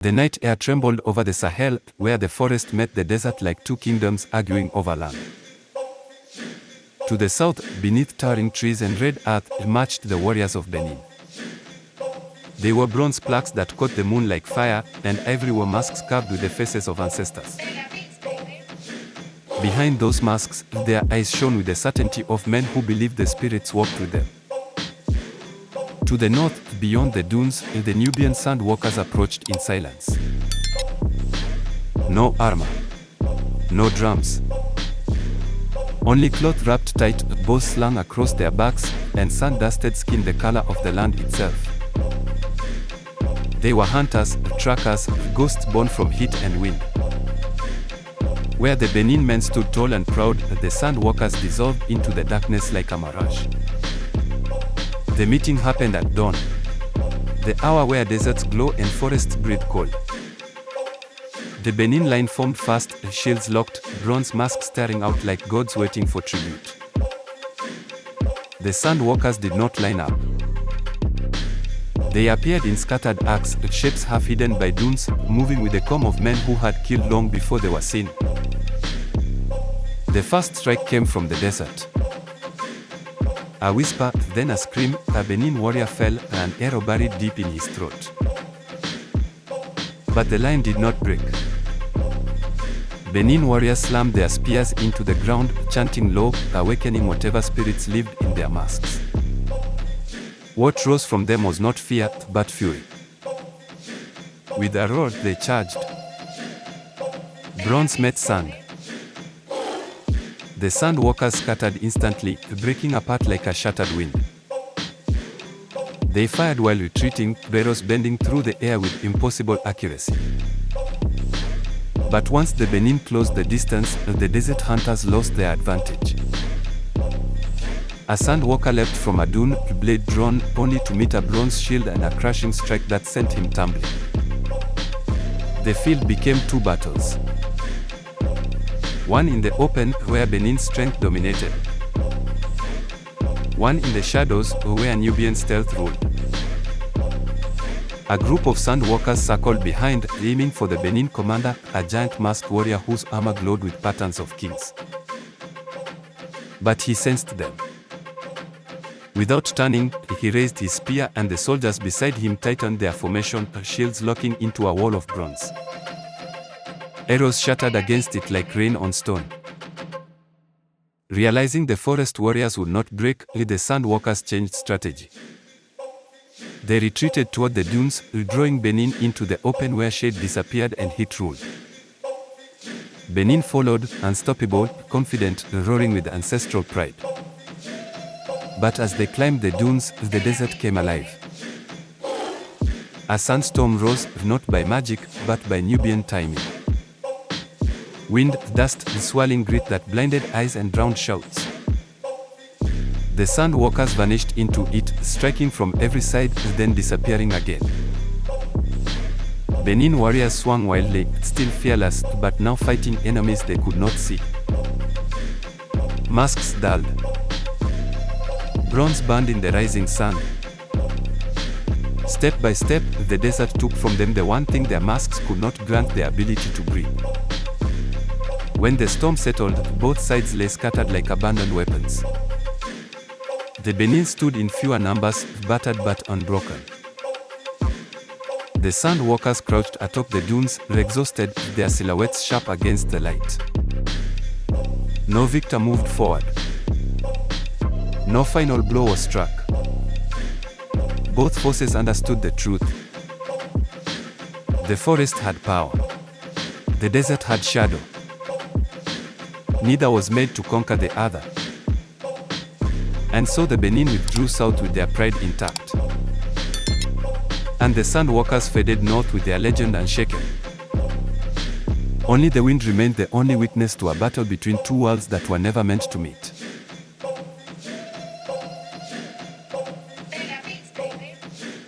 The night air trembled over the Sahel, where the forest met the desert like two kingdoms arguing over land. To the south, beneath towering trees and red earth, marched the warriors of Benin. They wore bronze plaques that caught the moon like fire, and ivory wore masks carved with the faces of ancestors. Behind those masks, their eyes shone with the certainty of men who believed the spirits walked with them. To the north, beyond the dunes, the Nubian sand walkers approached in silence. No armor. No drums. Only cloth wrapped tight, bows slung across their backs, and sun-dusted skin the color of the land itself. They were hunters, trackers, ghosts born from heat and wind. Where the Benin men stood tall and proud, the sand walkers dissolved into the darkness like a mirage. The meeting happened at dawn, the hour where deserts glow and forests breathe cold. The Benin line formed fast, shields locked, bronze masks staring out like gods waiting for tribute. The sand walkers did not line up. They appeared in scattered arcs, shapes half hidden by dunes, moving with the calm of men who had killed long before they were seen. The first strike came from the desert. A whisper, then a scream, a Benin warrior fell, an arrow buried deep in his throat. But the line did not break. Benin warriors slammed their spears into the ground, chanting low, awakening whatever spirits lived in their masks. What rose from them was not fear, but fury. With a roar, they charged. Bronze met sand. The sand walkers scattered instantly, breaking apart like a shattered wind. They fired while retreating, barrels bending through the air with impossible accuracy. But once the Benin closed the distance, the desert hunters lost their advantage. A sand walker leapt from a dune, blade drawn, only to meet a bronze shield and a crashing strike that sent him tumbling. The field became two battles. One in the open, where Benin's strength dominated. One in the shadows, where Nubian stealth ruled. A group of sand walkers circled behind, aiming for the Benin commander, a giant masked warrior whose armor glowed with patterns of kings. But he sensed them. Without turning, he raised his spear and the soldiers beside him tightened their formation, shields locking into a wall of bronze. Arrows shattered against it like rain on stone. Realizing the forest warriors would not break, the sand walkers changed strategy. They retreated toward the dunes, drawing Benin into the open where shade disappeared and heat ruled. Benin followed, unstoppable, confident, roaring with ancestral pride. But as they climbed the dunes, the desert came alive. A sandstorm rose, not by magic, but by Nubian timing. Wind, dust, swirling grit that blinded eyes and drowned shouts. The sand walkers vanished into it, striking from every side, then disappearing again. Benin warriors swung wildly, still fearless, but now fighting enemies they could not see. Masks dulled. Bronze burned in the rising sun. Step by step, the desert took from them the one thing their masks could not grant: the ability to breathe. When the storm settled, both sides lay scattered like abandoned weapons. The Benin stood in fewer numbers, battered but unbroken. The sand walkers crouched atop the dunes, exhausted, their silhouettes sharp against the light. No victor moved forward. No final blow was struck. Both forces understood the truth. The forest had power. The desert had shadow. Neither was made to conquer the other. And so the Benin withdrew south with their pride intact. And the sand walkers faded north with their legend unshaken. Only the wind remained the only witness to a battle between two worlds that were never meant to meet.